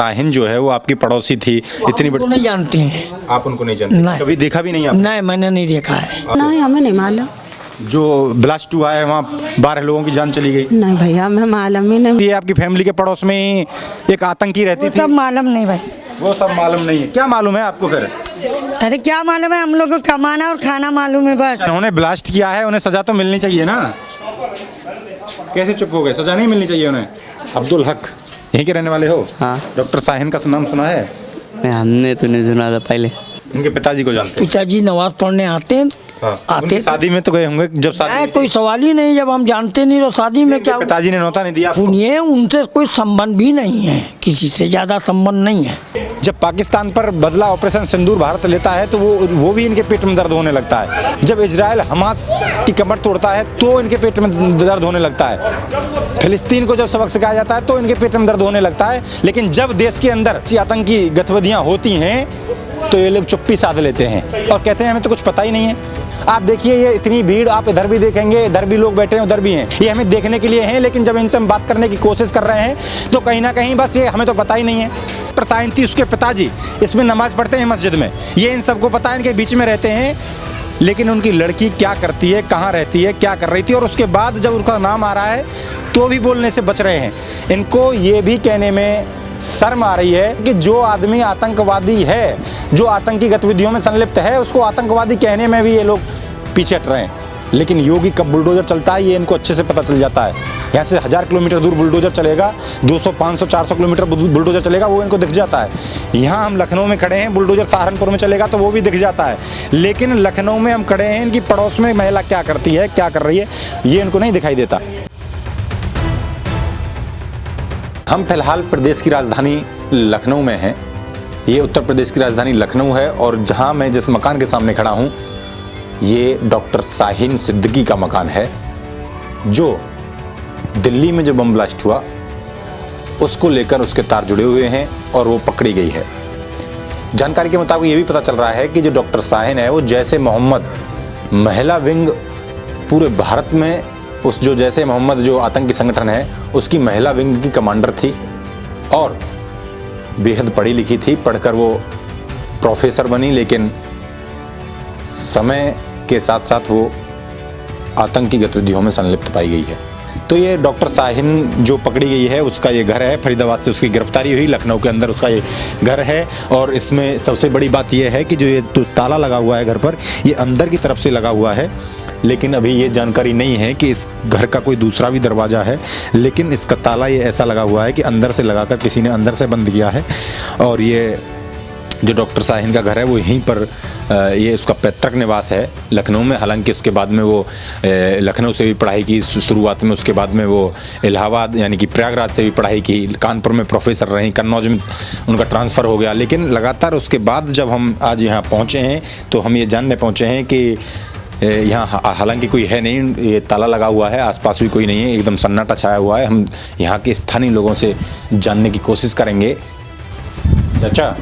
शाहीन जो है वो आपकी पड़ोसी थी, इतनी बड़ी। नहीं जानते हैं। आप उनको नहीं जानते? नहीं। कभी देखा भी नहीं आपने? नहीं, मैंने नहीं देखा है। नहीं, हमें नहीं मालूम। जो ब्लास्ट हुआ है वहाँ 12 लोगों की जान चली गई। नहीं भैया, हमें मालूम ही नहीं। ये आपकी फैमिली के पड़ोस में ही एक आतंकी रहती थी। सब मालूम नहीं भाई। वो सब मालूम नहीं है। क्या मालूम है आपको फिर? अरे क्या मालूम है, हम लोग को कमाना और खाना मालूम है बस। उन्होंने ब्लास्ट किया है, उन्हें सजा तो मिलनी चाहिए ना। कैसे चुप हो गए? सजा नहीं मिलनी चाहिए उन्हें? अब्दुल हक यहीं के रहने वाले हो? हाँ। डॉक्टर शाहीन का नाम सुना है? नहीं, हमने तो नहीं सुना था पहले। उनके पिताजी को जानते हैं? पिताजी नमाज पढ़ने आते हैं। हाँ। आते उनकी शादी में तो गए होंगे जब शादी। कोई सवाल ही नहीं, जब हम जानते नहीं तो शादी में क्या। पिताजी ने न्योता नहीं दिया आपको? सुनिए, उनसे कोई संबंध भी नहीं है, किसी से ज्यादा संबंध नहीं है। जब पाकिस्तान पर बदला ऑपरेशन सिंदूर भारत लेता है तो वो भी इनके पेट में दर्द होने लगता है। जब इजराइल हमास की कमर तोड़ता है तो इनके पेट में दर्द होने लगता है। फिलिस्तीन को जब सबक सिखाया जाता है तो इनके पेट में दर्द होने लगता है। लेकिन जब देश के अंदर आतंकी गतिविधियां होती हैं तो ये लोग चुप्पी साध लेते हैं और कहते हैं हमें तो कुछ पता ही नहीं है। आप देखिए, ये इतनी भीड़, आप इधर भी देखेंगे, इधर भी लोग बैठे हैं, उधर भी हैं। ये हमें देखने के लिए हैं, लेकिन जब इनसे हम बात करने की कोशिश कर रहे हैं तो कहीं ना कहीं बस ये हमें तो पता ही नहीं है। डॉक्टर शाहीन थी, उसके पिताजी इसमें नमाज पढ़ते हैं मस्जिद में, ये इन सबको पता है, इनके बीच में रहते हैं। लेकिन उनकी लड़की क्या करती है, कहाँ रहती है, क्या कर रही थी, और उसके बाद जब उनका नाम आ रहा है तो भी बोलने से बच रहे हैं। इनको ये भी कहने में शर्म आ रही है कि जो आदमी आतंकवादी है, जो आतंकी गतिविधियों में संलिप्त है, उसको आतंकवादी कहने में भी ये लोग पीछे हट रहे हैं। लेकिन योगी कब बुलडोजर चलता है ये इनको अच्छे से पता चल जाता है। यहाँ से 1000 किलोमीटर दूर बुलडोजर चलेगा, 200, 500, 400 किलोमीटर बुलडोजर चलेगा, वो इनको दिख जाता है। यहाँ हम लखनऊ में खड़े हैं, बुलडोजर सहारनपुर में चलेगा तो वो भी दिख जाता है। लेकिन लखनऊ में हम खड़े हैं, इनकी पड़ोस में महिला क्या करती है, क्या कर रही है, ये इनको नहीं दिखाई देता। हम फिलहाल प्रदेश की राजधानी लखनऊ में हैं। ये उत्तर प्रदेश की राजधानी लखनऊ है और जहाँ मैं जिस मकान के सामने खड़ा हूँ ये डॉक्टर शाहीन सिद्दीकी का मकान है, जो दिल्ली में जो बम ब्लास्ट हुआ उसको लेकर उसके तार जुड़े हुए हैं और वो पकड़ी गई है। जानकारी के मुताबिक ये भी पता चल रहा है कि जो डॉक्टर शाहीन है वो जैसे मोहम्मद महिला विंग पूरे भारत में, उस जो जैसे मोहम्मद जो आतंकी संगठन है उसकी महिला विंग की कमांडर थी और बेहद पढ़ी लिखी थी। पढ़कर वो प्रोफेसर बनी, लेकिन समय के साथ साथ वो आतंकी गतिविधियों में संलिप्त पाई गई है। तो ये डॉक्टर शाहीन जो पकड़ी गई है उसका ये घर है, फरीदाबाद से उसकी गिरफ्तारी हुई, लखनऊ के अंदर उसका ये घर है। और इसमें सबसे बड़ी बात ये है कि जो ये ताला लगा हुआ है घर पर, ये अंदर की तरफ से लगा हुआ है। लेकिन अभी ये जानकारी नहीं है कि इस घर का कोई दूसरा भी दरवाज़ा है, लेकिन इसका ताला ये ऐसा लगा हुआ है कि अंदर से लगाकर किसी ने अंदर से बंद किया है। और ये जो डॉक्टर शाहीन का घर है वो यहीं पर ये उसका पैतृक निवास है लखनऊ में। हालांकि उसके बाद में वो लखनऊ से भी पढ़ाई की शुरुआत में, उसके बाद में वो इलाहाबाद यानी कि प्रयागराज से भी पढ़ाई की, कानपुर में प्रोफेसर रहीं, कन्नौज में उनका ट्रांसफ़र हो गया। लेकिन लगातार उसके बाद जब हम आज यहाँ पहुँचे हैं तो हम ये जानने पहुँचे हैं कि यहाँ हालांकि कोई है नहीं, ये ताला लगा हुआ है, आसपास भी कोई नहीं है, एकदम सन्नाटा छाया हुआ है। हम यहाँ के स्थानीय लोगों से जानने की कोशिश करेंगे। चाचा,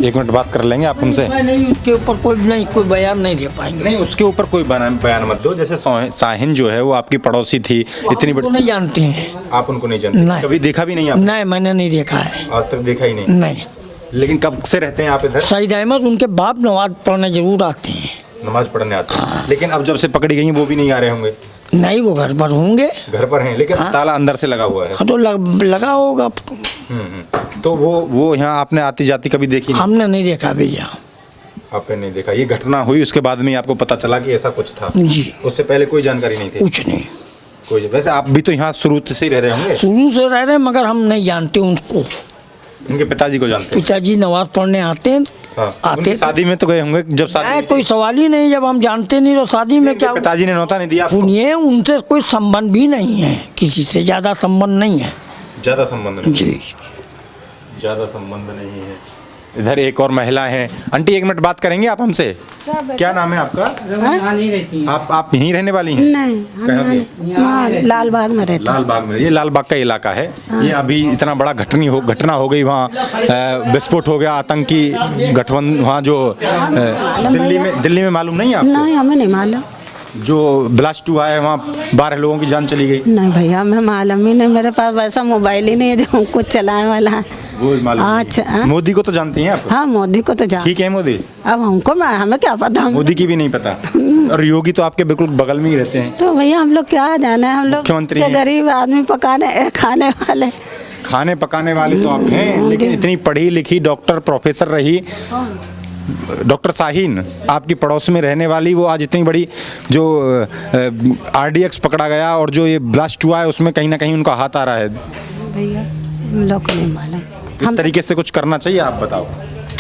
एक मिनट बात कर लेंगे आप हमसे? नहीं, उसके ऊपर कोई बयान नहीं दे पाएंगे। नहीं, उसके ऊपर कोई बयान मत दो। जैसे शाहीन जो है वो आपकी पड़ोसी थी, इतनी बड़ी। नहीं जानते हैं। आप उनको नहीं जानते? नहीं। कभी देखा भी नहीं आप? नहीं, मैंने नहीं देखा है। आज तक देखा ही नहीं? नहीं। लेकिन कब से रहते हैं आप इधर? सईद अहमद, उनके बाप नमाज पढ़ने जरूर आते हैं। नमाज पढ़ने आते हैं। लेकिन अब जब से पकड़ी गई वो भी नहीं आ रहे होंगे? नहीं, वो घर पर होंगे। घर पर हैं, लेकिन ताला अंदर से लगा हुआ है। हाँ, तो लगा होगा। तो वो यहाँ आपने आती जाती कभी देखी नहीं? हमने नहीं देखा भैया। आपने नहीं देखा? ये घटना हुई उसके बाद में आपको पता चला कि ऐसा कुछ था? जी। उससे पहले कोई जानकारी नहीं थी? कुछ नहीं। कोई। वैसे आप भी तो यहाँ शुरू से ही रह रहे होंगे? शुरू से रह रहे, मगर हम नहीं जानते उनको। उनके पिताजी को जानते? पिताजी नमाज पढ़ने आते हैं। हाँ। आते शादी में तो गए होंगे जब शादी? कोई सवाल ही नहीं, जब हम जानते नहीं तो शादी में क्या। पिताजी ने न्योता नहीं दिया? सुनिए, उनसे कोई संबंध भी नहीं है, किसी से ज्यादा संबंध नहीं है। ज्यादा संबंध नहीं? जी, ज्यादा संबंध नहीं है। इधर एक और महिला है। आंटी, एक मिनट बात करेंगे आप हमसे? क्या नाम है आपका? आप यहीं रहने वाली हैं? नहीं, लाल बाग में रहते। लाल बाग में? ये लाल बाग का इलाका है। ये अभी इतना बड़ा घटना हो गई वहाँ, विस्फोट हो गया, आतंकी गठबंधन वहाँ जो दिल्ली में मालूम नहीं आपको? नहीं, हमें नहीं मालूम। जो ब्लास्ट हुआ है वहाँ 12 लोगों की जान चली गई। नहीं भैया हमें मालूम ही नहीं, मेरे पास वैसा मोबाइल ही नहीं है जो हमको चलाने वाला है। वो मालूम नहीं। अच्छा हाँ? मोदी को तो जानती हैं आप? हाँ मोदी को तो जान। ठीक है मोदी। अब हमको हमें क्या पता, हम मोदी की भी नहीं पता। और योगी तो आपके बिल्कुल बगल में ही रहते हैं। तो भैया हम लोग क्या जाने, हम लोग मुख्यमंत्री के हैं। गरीब आदमी पकाने खाने वाले। खाने पकाने वाले तो आप हैं, लेकिन इतनी पढ़ी लिखी डॉक्टर प्रोफेसर रही डॉक्टर शाहीन, आपकी पड़ोस में रहने वाली, वो आज इतनी बड़ी जो RDX पकड़ा गया और जो ये ब्लास्ट हुआ है उसमें कहीं ना कहीं उनका हाथ आ रहा है। भैया हम लोग को नहीं मालूम। इस तरीके से कुछ करना चाहिए, आप बताओ।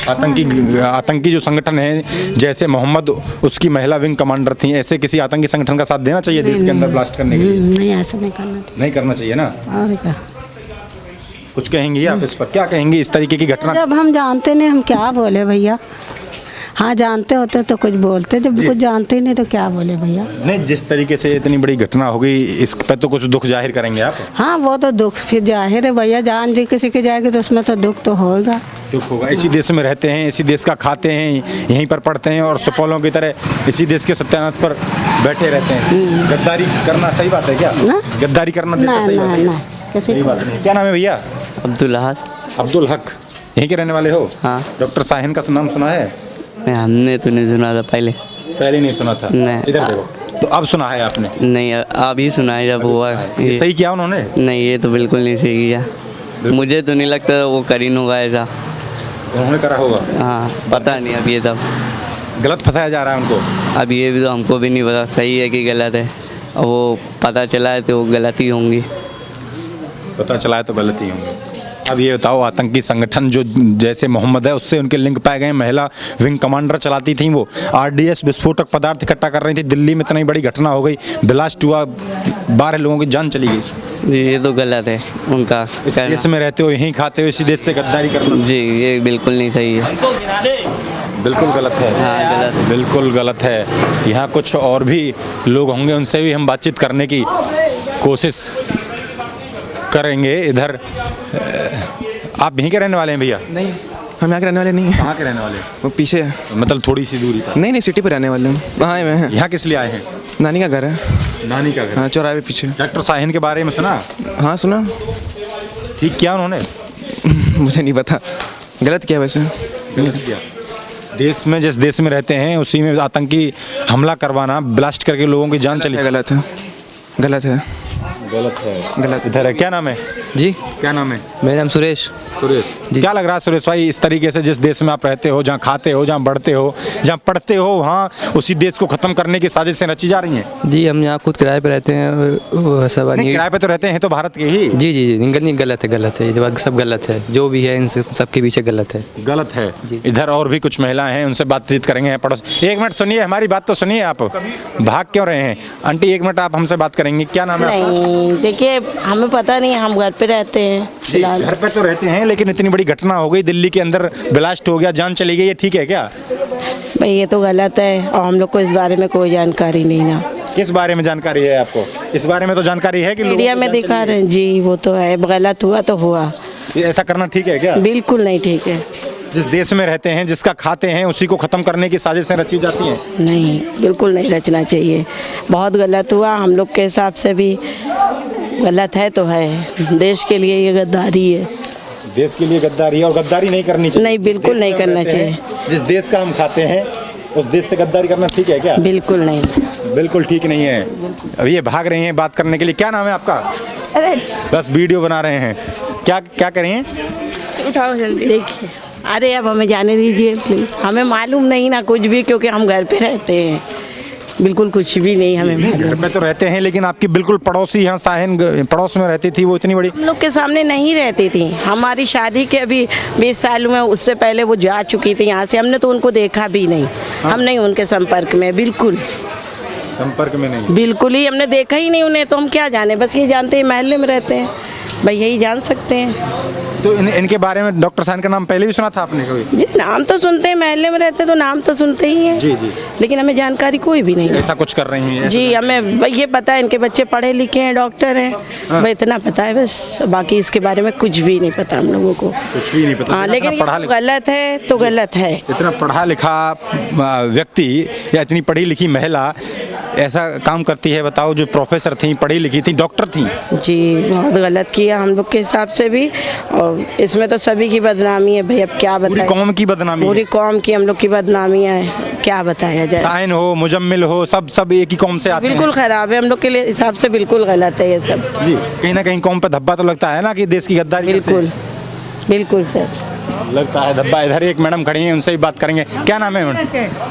आतंकी जो संगठन है, जैसे मोहम्मद उसकी महिला विंग कमांडर थी, ऐसे किसी आतंकी संगठन का साथ देना चाहिए देश के अंदर ब्लास्ट करने के लिए? नहीं ऐसा नहीं करना चाहिए। नहीं करना चाहिए ना। और क्या कुछ कहेंगी आप इस पर? क्या कहेंगी इस तरीके की घटना? जब हम जानते नहीं हम क्या बोले भैया। हाँ जानते होते तो कुछ बोलते, जब कुछ जानते ही नहीं तो क्या बोले भैया। नहीं, जिस तरीके से इतनी बड़ी घटना हो गई इस पे तो कुछ दुख जाहिर करेंगे आप? हाँ वो तो दुख फिर जाहिर है भैया, जान जी किसी की जाएगी तो उसमें तो दुख तो होगा। दुख होगा। इसी देश में रहते हैं, इसी देश का खाते हैं, यहीं पर पढ़ते हैं और सुपौलों की तरह इसी देश के सत्यानाश पर बैठे रहते हैं। गद्दारी करना सही बात है क्या? ना? गद्दारी करना देश ना सही बात ना है? ना किसी सही को बात नहीं। क्या नाम है भैया? अब्दुल हक। अब्दुल हक, यहीं के रहने वाले हो? हाँ। डॉक्टर शाहीन का नाम सुना है? नहीं, हमने तो नहीं सुना था पहले। पहले नहीं सुना था? नहीं। इधर देखो, तो अब सुना है आपने? नहीं, अभी सुना है जब हुआ। ये सही किया उन्होंने? नहीं, ये तो बिल्कुल नहीं सही किया। मुझे तो नहीं लगता वो करीन होगा ऐसा। उन्होंने करा होगा? हाँ पता नहीं, अब ये सब गलत फंसाया जा रहा है उनको। अब ये भी तो हमको भी नहीं पता सही है कि गलत है। अब वो पता चला है तो वो गलत ही होंगी। पता चला है तो गलती होंगी। अब ये बताओ, आतंकी संगठन जो जैसे मोहम्मद है उससे उनके लिंक पाए गए, महिला विंग कमांडर चलाती थी, वो RDS विस्फोटक पदार्थ इकट्ठा कर रही थी, दिल्ली में इतनी बड़ी घटना हो गई, ब्लास्ट हुआ, 12 लोगों की जान चली गई। जी ये तो गलत है उनका इस देश में रहते हो, यहीं खाते हो, इसी देश से गद्दारी करना जी ये बिल्कुल नहीं सही है। बिल्कुल गलत है। हाँ गलत है। बिल्कुल गलत है। यहाँ कुछ और भी लोग होंगे, उनसे भी हम बातचीत करने की कोशिश करेंगे। इधर आप यहीं के रहने वाले हैं भैया? नहीं हम यहाँ के रहने वाले नहीं हैं। कहाँ के रहने वाले हैं? वो पीछे है। मतलब थोड़ी सी दूरी पर? नहीं सिटी पर रहने वाले हैं। कहाँ है? मैं हैं। यहाँ किस लिए आए हैं? नानी का घर है। नानी का घर? हाँ चौराहे पे पीछे। डॉक्टर शाहीन के बारे में सुना? हाँ सुना। ठीक किया उन्होंने? मुझे नहीं पता, गलत किया वैसे। गलत किया। देश में, जिस देश में रहते हैं उसी में आतंकी हमला करवाना, ब्लास्ट करके लोगों की जान चली। गलत है, गलत है, गलत है। गलत। इधर है। क्या नाम है जी? क्या नाम है? मेरा नाम सुरेश। सुरेश जी। क्या लग रहा है सुरेश भाई, इस तरीके से जिस देश में आप रहते हो, जहाँ खाते हो, जहाँ बढ़ते हो, जहाँ पढ़ते हो, वहाँ उसी देश को खत्म करने की साजिशें रची जा रही हैं? जी हम यहाँ खुद किराए पे रहते हैं और सब नहीं, किराए पे तो रहते हैं तो भारत के ही। जी जी जी नहीं गलत है, ये बात सब गलत है, जो भी है इन सबके पीछे गलत है। गलत है। इधर और भी कुछ महिलाएं हैं, उनसे बातचीत करेंगे। पड़ोस, एक मिनट सुनिए, हमारी बात तो सुनिए। आप भाग क्यों रहे हैं? आंटी एक मिनट, आप हमसे बात करेंगे। क्या नाम है? नहीं देखिए हमें पता नहीं, हम घर पे रहते हैं फिलहाल। घर पे तो रहते हैं, लेकिन इतनी बड़ी घटना हो गई, दिल्ली के अंदर ब्लास्ट हो गया, जान चली गई, ये ठीक है क्या? भाई ये तो गलत है और हम लोग को इस बारे में कोई जानकारी नहीं ना। किस बारे में जानकारी है आपको? इस बारे में तो जानकारी है कि मीडिया में दिखा रहे हैं। जी वो तो है, गलत हुआ तो हुआ। ये ऐसा करना ठीक है क्या? बिल्कुल नहीं ठीक है। जिस देश में रहते हैं, जिसका खाते हैं, उसी को खत्म करने की साजिशें रची जाती हैं। नहीं बिल्कुल नहीं रचना चाहिए, बहुत गलत हुआ। हम लोग के हिसाब से भी गलत है तो है, देश के लिए ये गद्दारी है। देश के लिए गद्दारी है और गद्दारी नहीं करनी चाहिए। नहीं बिल्कुल नहीं करना चाहिए। जिस देश का हम खाते हैं उस देश से गद्दारी करना ठीक है क्या? बिल्कुल नहीं। बिल्कुल ठीक नहीं है। अब ये भाग रही हैं बात करने के लिए। क्या नाम है आपका? अरे बस वीडियो बना रहे हैं। क्या क्या करें? उठाओ जल्दी। देखिए अरे अब हमें जाने दीजिए प्लीज़, हमें मालूम नहीं ना कुछ भी, क्योंकि हम घर पे रहते हैं, बिल्कुल कुछ भी नहीं हमें घर मालूम। में तो रहते हैं, लेकिन आपकी बिल्कुल पड़ोसी यहाँ शाहीन पड़ोस में रहती थी, वो इतनी बड़ी। हम लोग के सामने नहीं रहती थी। हमारी शादी के अभी 20 साल में, उससे पहले वो जा चुकी थी यहाँ से। हमने तो उनको देखा भी नहीं। हम नहीं उनके संपर्क में, बिल्कुल संपर्क में नहीं। बिल्कुल ही हमने देखा ही नहीं उन्हें, तो हम क्या जाने, बस ये जानते हैं महल्ले में रहते हैं, भाई यही जान सकते हैं। तो इनके बारे में डॉक्टर शाहीन का नाम पहले भी सुना था आपने कभी? जी नाम तो सुनते हैं, महल्ले में रहते तो नाम तो सुनते ही हैं। जी जी। लेकिन हमें जानकारी कोई भी नहीं है। ऐसा कुछ कर रही हैं? जी हमें भाई ये पता है इनके बच्चे पढ़े लिखे हैं, डॉक्टर हैं, भाई इतना पता है बस, बाकी इसके बारे में कुछ भी नहीं पता हम लोगों को। कुछ भी नहीं पता। हाँ लेकिन ये गलत है तो गलत है। इतना पढ़ा लिखा व्यक्ति या इतनी पढ़ी लिखी महिला ऐसा काम करती है, बताओ, जो प्रोफेसर थी, पढ़ी लिखी थी, डॉक्टर थी। जी बहुत गलत किया हम लोग के हिसाब से भी, और इसमें तो सभी की बदनामी है भाई, अब क्या पूरी बताएं। कौम की बदनामी पूरी है। कौम की हम लोग की बदनामी है, क्या बताया जाए। साइन हो, मुजम्मिल हो, सब एक ही कौम से आते हैं। बिल्कुल खराब है, हम लोग के लिए हिसाब से बिल्कुल गलत है ये सब। जी, कहीं ना कहीं कौम पे धब्बा तो लगता है ना कि देश की गद्दारी करते बिल्कुल बिल्कुल सर। हैं। लगता है धब्बा। इधर एक मैडम खड़ी हैं, उनसे भी बात करेंगे। क्या नाम है मैडम?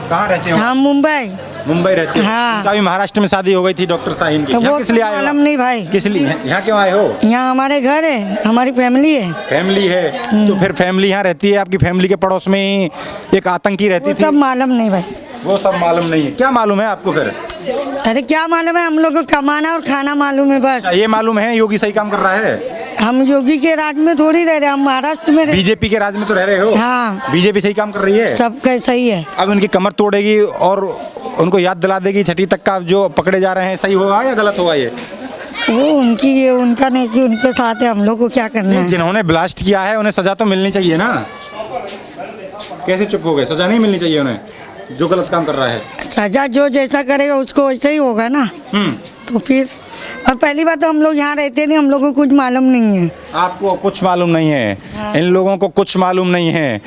कहाँ रहते हो? हम मुंबई। मुंबई रहते हो? हाँ। उनका भी महाराष्ट्र में शादी हो गई थी डॉक्टर साहिन की। यहाँ वो किस लिए आए हो? मालूम नहीं भाई। किस लिए यहाँ क्यों आए हो? यहाँ हमारे घर है, हमारी फैमिली है। फैमिली है, तो फिर फैमिली यहाँ रहती है, आपकी फैमिली के पड़ोस में ही एक आतंकी रहती वो थी। सब मालूम नहीं भाई। वो सब मालूम नहीं है। क्या मालूम है आपको फिर? अरे क्या मालूम है, हम लोग को कमाना और खाना मालूम है बस। ये मालूम है योगी सही काम कर रहा है? हम योगी के राज में थोड़ी रह रहे, हम महाराष्ट्र में रह। बीजेपी के राज में तो रह रहे हो। हाँ। बीजेपी सही काम कर रही है। सब सही है। अब उनकी कमर तोड़ेगी और उनको याद दिला देगी छठी तक का जो पकड़े जा रहे हैं, सही होगा या गलत होगा? ये वो उनकी, ये उनका नहीं कि उनके साथ है, हम लोग को क्या करना है। जिन्होंने ब्लास्ट किया है उन्हें सजा तो मिलनी चाहिए ना। कैसे चुप हो गए? सजा नहीं मिलनी चाहिए उन्हें जो गलत काम कर रहा है? सजा जो जैसा करेगा उसको वैसे ही होगा ना। तो फिर, और पहली बात तो हम लोग यहाँ रहते नहीं, हम लोग को कुछ मालूम नहीं है। आपको कुछ मालूम नहीं है? इन लोगों को कुछ मालूम नहीं है।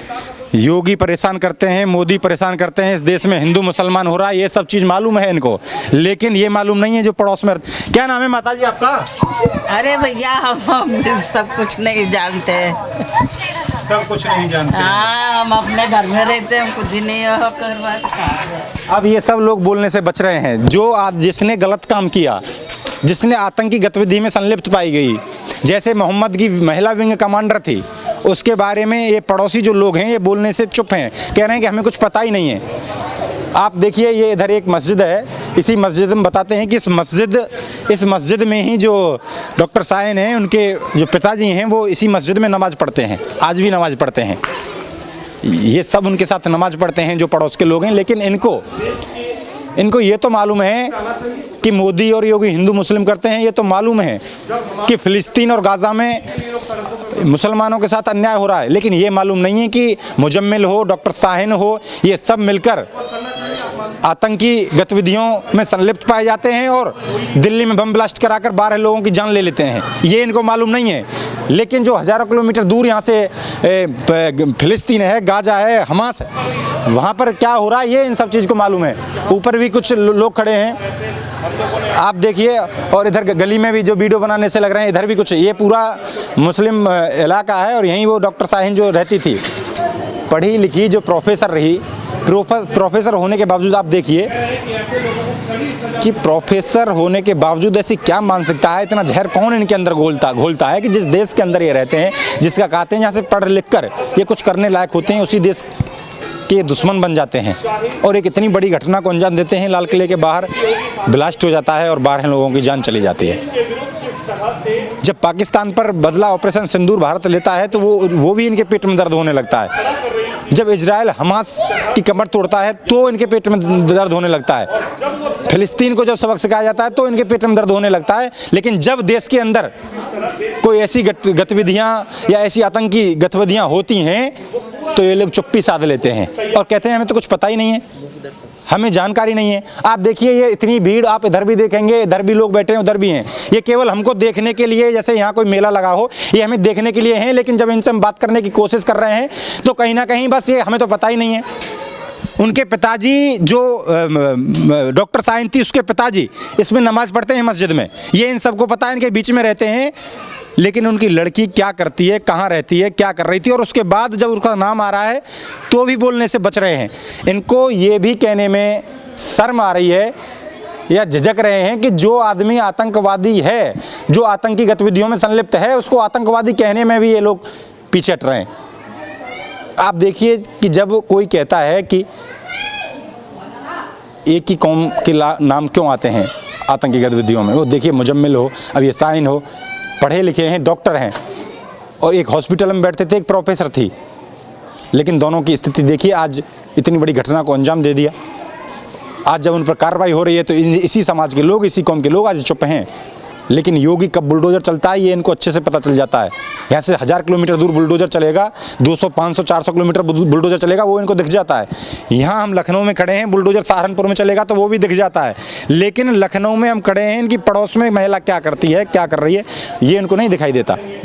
योगी परेशान करते हैं, मोदी परेशान करते हैं, इस देश में हिंदू मुसलमान हो रहा है, ये सब चीज़ मालूम है इनको, लेकिन ये मालूम नहीं है जो पड़ोस में। क्या नाम है माता जी आपका? अरे भैया हम सब कुछ नहीं जानते। सब कुछ नहीं जानते। हाँ, हम अपने घर में रहते हैं, खुद ही नहीं हो करवा। अब ये सब लोग बोलने से बच रहे हैं। जो आज जिसने गलत काम किया, जिसने आतंकी गतिविधि में संलिप्त पाई गई, जैसे मोहम्मद की महिला विंग कमांडर थी, उसके बारे में ये पड़ोसी जो लोग हैं ये बोलने से चुप हैं, कह रहे हैं कि हमें कुछ पता ही नहीं है। आप देखिए, ये इधर एक मस्जिद है, इसी मस्जिद में बताते हैं कि इस मस्जिद में ही जो डॉक्टर साहिन हैं, उनके जो पिताजी हैं, वो इसी मस्जिद में नमाज़ पढ़ते हैं, आज भी नमाज़ पढ़ते हैं। ये सब उनके साथ नमाज़ पढ़ते हैं जो पड़ोस के लोग हैं, लेकिन इनको ये तो मालूम है कि मोदी और योगी हिंदू मुस्लिम करते हैं, ये तो मालूम है कि फ़िलिस्तीन और गाज़ा में मुसलमानों के साथ अन्याय हो रहा है, लेकिन ये मालूम नहीं है कि मुजम्मिल हो, डॉक्टर साहिन हो, ये सब मिलकर आतंकी गतिविधियों में संलिप्त पाए जाते हैं और दिल्ली में बम ब्लास्ट कराकर 12 लोगों की जान ले लेते हैं। ये इनको मालूम नहीं है, लेकिन जो हज़ारों किलोमीटर दूर यहाँ से फ़िलिस्तीन है, गाज़ा है, हमास है, वहाँ पर क्या हो रहा है ये इन सब चीज़ को मालूम है। ऊपर भी कुछ लोग खड़े हैं, आप देखिए, और इधर गली में भी जो वीडियो बनाने से लग रहे हैं, इधर भी कुछ, ये पूरा मुस्लिम इलाका है और यहीं वो डॉक्टर साहिन जो रहती थी, पढ़ी लिखी, जो प्रोफेसर रही, प्रोफेसर होने के बावजूद आप देखिए कि प्रोफेसर होने के बावजूद ऐसी क्या मानसिकता है, इतना जहर कौन इनके अंदर घोलता है कि जिस देश के अंदर ये रहते हैं, जिसका कहते हैं यहाँ से पढ़ लिख कर ये कुछ करने लायक होते हैं, उसी देश के दुश्मन बन जाते हैं और एक इतनी बड़ी घटना को अंजाम देते हैं। लाल किले के बाहर ब्लास्ट हो जाता है और 12 लोगों की जान चली जाती है। जब पाकिस्तान पर बदला ऑपरेशन सिंदूर भारत लेता है तो वो भी इनके पेट में दर्द होने लगता है। जब इजराइल हमास की कमर तोड़ता है तो इनके पेट में दर्द होने लगता है। फिलिस्तीन को जब सबक सिखाया जाता है तो इनके पेट में दर्द होने लगता है। लेकिन जब देश के अंदर कोई ऐसी गतिविधियाँ या ऐसी आतंकी गतिविधियाँ होती हैं तो ये लोग चुप्पी साध लेते हैं और कहते हैं हमें तो कुछ पता ही नहीं है, हमें जानकारी नहीं है। आप देखिए, ये इतनी भीड़, आप इधर भी देखेंगे, इधर भी लोग बैठे हैं, उधर भी हैं। ये केवल हमको देखने के लिए, जैसे यहाँ कोई मेला लगा हो, ये हमें देखने के लिए हैं। लेकिन जब इनसे हम बात करने की कोशिश कर रहे हैं तो कहीं ना कहीं बस ये हमें तो पता ही नहीं है। उनके पिताजी जो डॉक्टर साहिन थी, उसके पिताजी इसमें नमाज पढ़ते हैं मस्जिद में, ये इन सबको पता है, इनके बीच में रहते हैं। लेकिन उनकी लड़की क्या करती है, कहाँ रहती है, क्या कर रही थी, और उसके बाद जब उसका नाम आ रहा है तो भी बोलने से बच रहे हैं। इनको ये भी कहने में शर्म आ रही है या झिझक रहे हैं कि जो आदमी आतंकवादी है, जो आतंकी गतिविधियों में संलिप्त है, उसको आतंकवादी कहने में भी ये लोग पीछे हट रहे हैं। आप देखिए कि जब कोई कहता है कि एक ही कौम के नाम क्यों आते हैं आतंकी गतिविधियों में, वो देखिए मुजम्मिल हो, अब ये साहिन हो, पढ़े लिखे हैं, डॉक्टर हैं और एक हॉस्पिटल में बैठते थे, एक प्रोफेसर थी। लेकिन दोनों की स्थिति देखिए, आज इतनी बड़ी घटना को अंजाम दे दिया। आज जब उन पर कार्रवाई हो रही है तो इसी समाज के लोग, इसी कौम के लोग आज चुप हैं। लेकिन योगी कब बुलडोजर चलता है ये इनको अच्छे से पता चल जाता है। यहाँ से 1000 किलोमीटर दूर बुलडोजर चलेगा, 200, 500, 400 किलोमीटर बुलडोजर चलेगा, वो इनको दिख जाता है। यहाँ हम लखनऊ में खड़े हैं, बुलडोजर सहारनपुर में चलेगा तो वो भी दिख जाता है, लेकिन लखनऊ में हम खड़े हैं, इनकी पड़ोस में महिला क्या करती है, क्या कर रही है, ये इनको नहीं दिखाई देता।